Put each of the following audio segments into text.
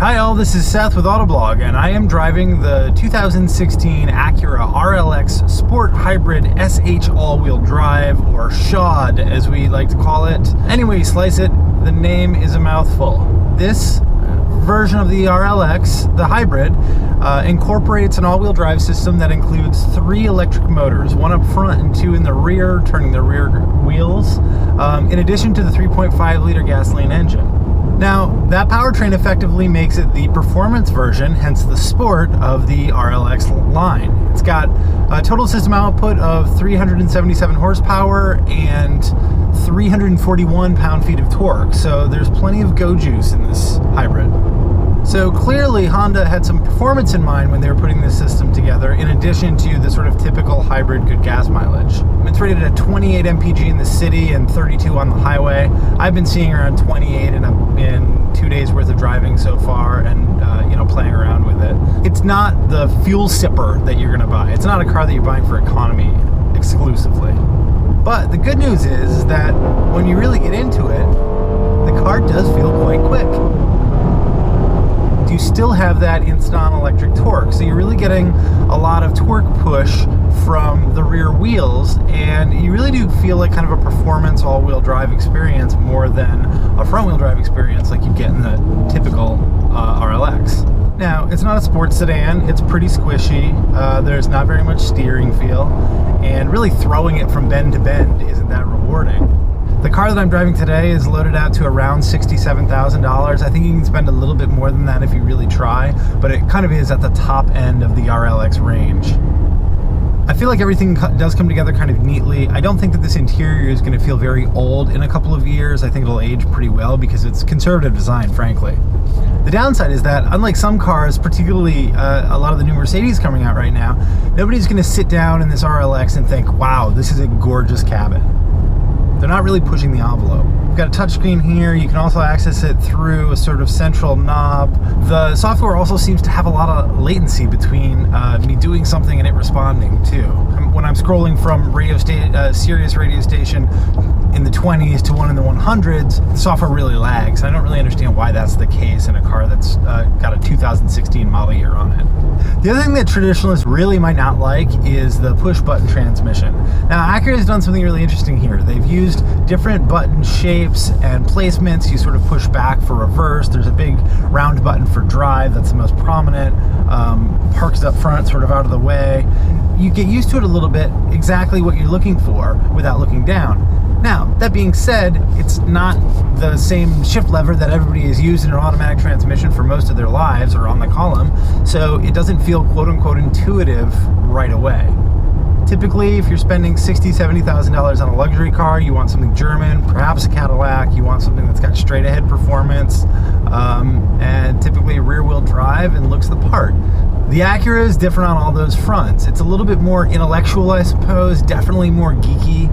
Hi all, this is Seth with Autoblog, and I am driving the 2016 Acura RLX Sport Hybrid SH all-wheel drive, or SHOD as we like to call it. Anyway, you slice it, the name is a mouthful. This version of the RLX, the hybrid, incorporates an all-wheel drive system that includes 3 electric motors, 1 up front and 2 in the rear, turning the rear wheels, in addition to the 3.5-liter gasoline engine. Now, that powertrain effectively makes it the performance version, hence the sport, of the RLX line. It's got a total system output of 377 horsepower and 341 pound-feet of torque, so there's plenty of go juice in this hybrid. So clearly Honda had some performance in mind when they were putting this system together, in addition to the sort of typical hybrid good gas mileage. It's rated at 28 mpg in the city and 32 on the highway. I've been seeing around 28 in 2 days worth of driving so far, and playing around with it. It's not the fuel sipper that you're gonna buy. It's not a car that you're buying for economy exclusively. But the good news is that when you really get into it, the car does feel quite quick. You still have that instant electric torque, so you're really getting a lot of torque push from the rear wheels, and you really do feel like kind of a performance all-wheel drive experience more than a front-wheel drive experience like you get in the typical RLX. Now, it's not a sports sedan, it's pretty squishy, there's not very much steering feel, and really throwing it from bend to bend isn't that rewarding. The car that I'm driving today is loaded out to around $67,000. I think you can spend a little bit more than that if you really try, but it kind of is at the top end of the RLX range. I feel like everything does come together kind of neatly. I don't think that this interior is going to feel very old in a couple of years. I think it'll age pretty well because it's conservative design, frankly. The downside is that, unlike some cars, particularly a lot of the new Mercedes coming out right now, nobody's going to sit down in this RLX and think, wow, this is a gorgeous cabin. They're not really pushing the envelope. You've got a touchscreen here. You can also access it through a sort of central knob. The software also seems to have a lot of latency between me doing something and it responding too. When I'm scrolling from Sirius radio station in the 20s to one in the 100s, the software really lags. I don't really understand why that's the case in a car that's got a 2016 model year on it. The other thing that traditionalists really might not like is the push-button transmission. Now, Acura has done something really interesting here. They've used different button shapes and placements. You sort of push back for reverse. There's a big round button for drive. That's the most prominent. Parks up front, sort of out of the way. You get used to it a little bit, exactly what you're looking for without looking down. Now, that being said, it's not the same shift lever that everybody has used in an automatic transmission for most of their lives or on the column, so it doesn't feel quote-unquote intuitive right away. Typically, if you're spending $60,000, $70,000 on a luxury car, you want something German, perhaps a Cadillac, you want something that's got straight-ahead performance, and typically rear-wheel drive and looks the part. The Acura is different on all those fronts. It's a little bit more intellectual, I suppose, definitely more geeky.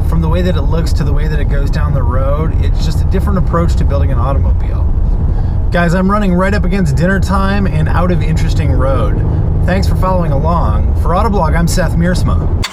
From the way that it looks to the way that it goes down the road, it's just a different approach to building an automobile. Guys, I'm running right up against dinner time and out of interesting road. Thanks for following along. For Autoblog, I'm Seth Meersma.